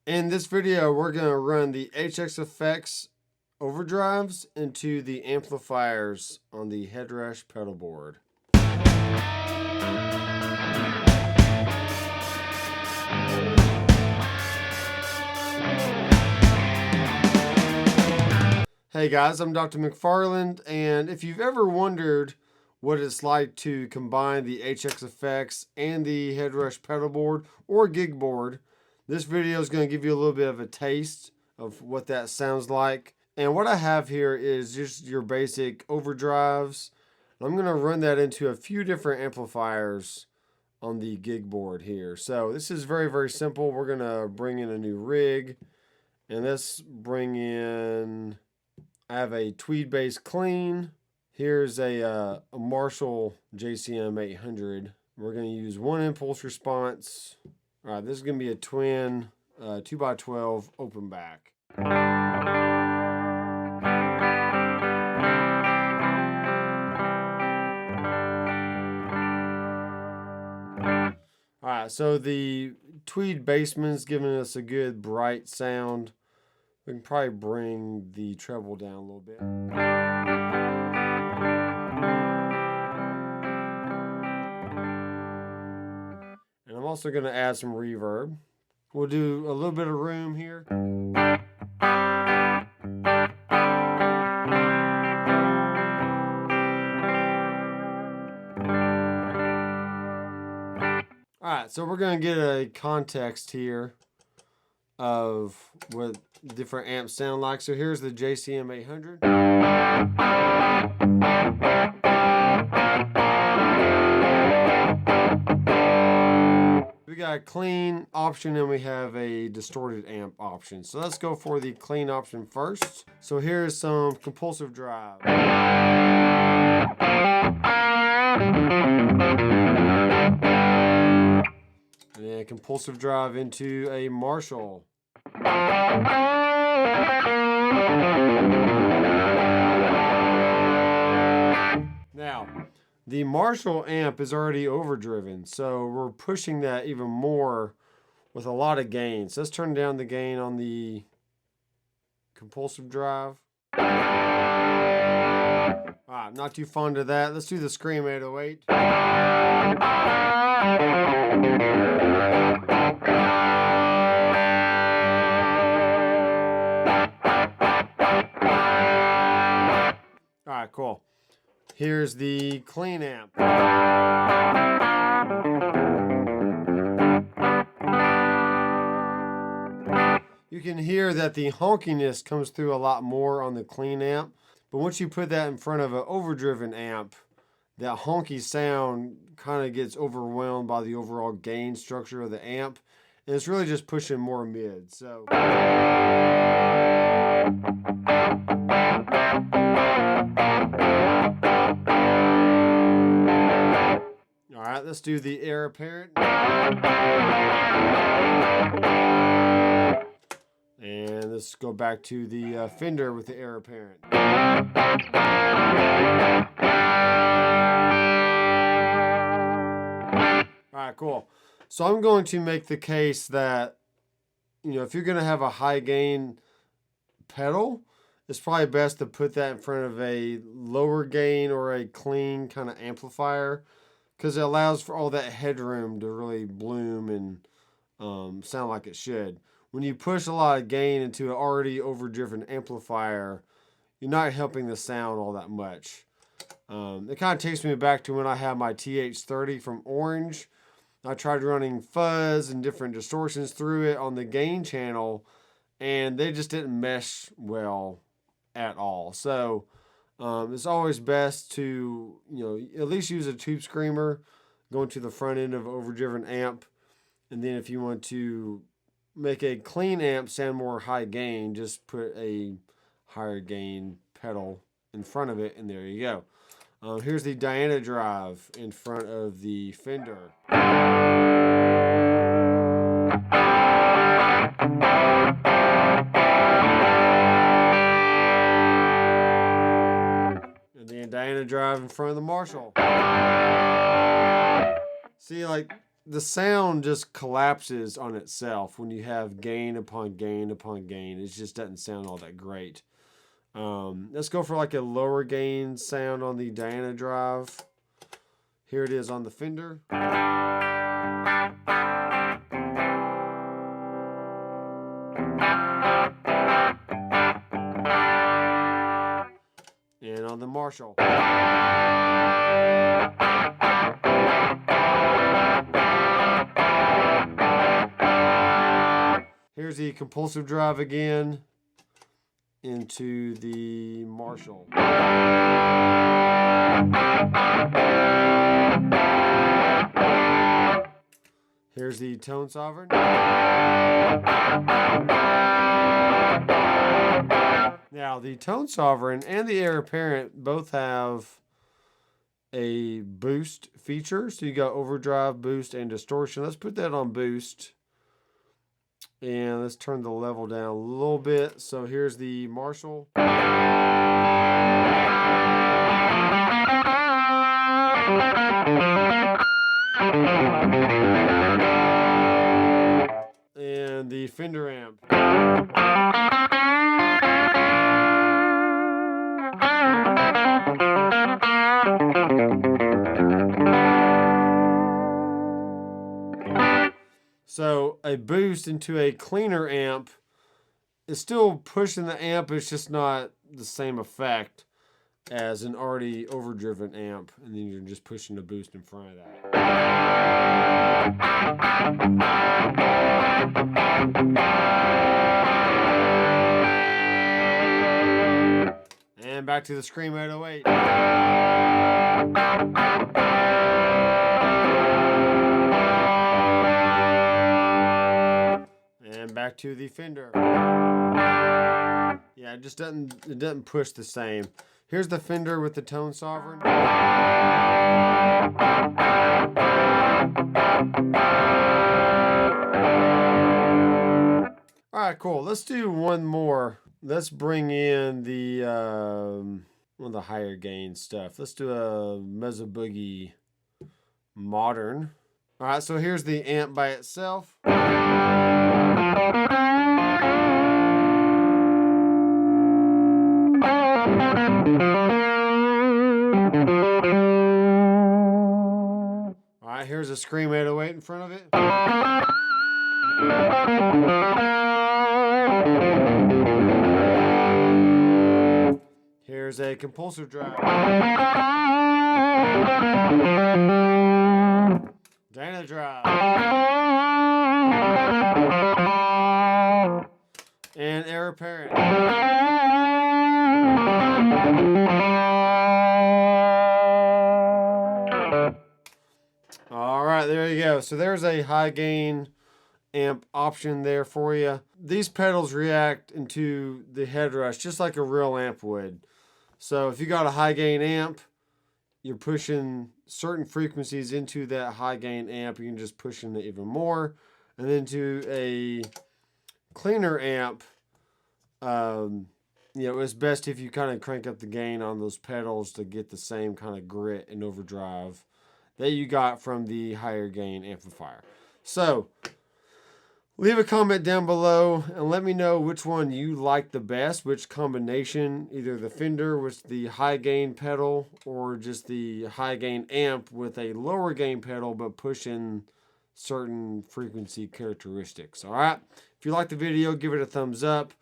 In this video, we're going to run the HX effects overdrives into the amplifiers on the Headrush pedal board. Hey guys, I'm Dr. McFarland, and if you've ever wondered what it's like to combine the HX effects and the Headrush pedal board or Gigboard, this video is going to give you a little bit of a taste of what that sounds like. And what I have here is just your basic overdrives. I'm going to run that into a few different amplifiers on the Gigboard here. So this is very, very simple. We're going to bring in a new rig. And let's bring in, I have a tweed bass clean. Here's a Marshall JCM 800. We're going to use one impulse response. All right, this is going to be a twin 2x12 open back. All right, so the tweed bassman's giving us a good bright sound. We can probably bring the treble down a little bit. And I'm also going to add some reverb. We'll do a little bit of room here. All right, so we're going to get a context here of what different amps sound like. So here's the JCM 800. We got a clean option and we have a distorted amp option. So let's go for the clean option first. So here's some compulsive drive. And then compulsive drive into a Marshall. Now, the Marshall amp is already overdriven, so we're pushing that even more with a lot of gain. So let's turn down the gain on the compulsive drive. All right, not too fond of that. Let's do the Scream 808. All right, cool. Here's the clean amp. You can hear that the honkiness comes through a lot more on the clean amp, but once you put that in front of an overdriven amp, that honky sound kind of gets overwhelmed by the overall gain structure of the amp, and it's really just pushing more mid. So all right, let's do the heir apparent. And let's go back to the Fender with the heir apparent. All right, cool. So I'm going to make the case that, if you're going to have a high gain pedal, it's probably best to put that in front of a lower gain or a clean kind of amplifier, because it allows for all that headroom to really bloom and sound like it should. When you push a lot of gain into an already overdriven amplifier, you're not helping the sound all that much. It kind of takes me back to when I had my TH30 from Orange. I tried running fuzz and different distortions through it on the gain channel, and they just didn't mesh well at all. So it's always best to, at least use a tube screamer going to the front end of an overdriven amp. And then if you want to make a clean amp sound more high gain, just put a higher gain pedal in front of it, and there you go. Here's the Diana drive in front of the Fender. Diana drive in front of the Marshall. See, like, the sound just collapses on itself when you have gain upon gain upon gain. It just doesn't sound all that great. Let's go for like a lower gain sound on the Diana drive. Here it is on the Fender. And on the Marshall. Here's the compulsive drive again into the Marshall. Here's the Tone Sovereign. Now, the Tone Sovereign and the Heir Apparent both have a boost feature. So you got overdrive, boost, and distortion. Let's put that on boost. And let's turn the level down a little bit. So here's the Marshall. And the Fender amp. So a boost into a cleaner amp is still pushing the amp. It's just not the same effect as an already overdriven amp. And then you're just pushing the boost in front of that. And back to the Scream 808. And back to the Fender. Yeah, it just doesn't push the same. Here's the Fender with the Tone Sovereign. All right, cool. Let's do one more. Let's bring in the one of the higher gain stuff. Let's do a Mezzo Boogie Modern. All right, so here's the amp by itself. All right, here's a Scream 808 in front of it. Here's a compulsive drive. Dana drive. And Heir Apparent. All right, there you go. So there's a high gain amp option there for you. These pedals react into the Headrush just like a real amp would. So if you got a high gain amp, you're pushing certain frequencies into that high gain amp. You can just push it even more. And then to a cleaner amp, it's best if you kind of crank up the gain on those pedals to get the same kind of grit and overdrive that you got from the higher gain amplifier. So leave a comment down below and let me know which one you like the best, which combination, either the Fender with the high gain pedal or just the high gain amp with a lower gain pedal but pushing certain frequency characteristics. All right, if you like the video, give it a thumbs up.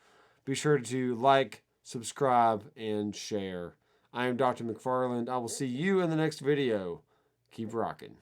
Be sure to like, subscribe, and share. I am Dr. McFarland. I will see you in the next video. Keep rocking.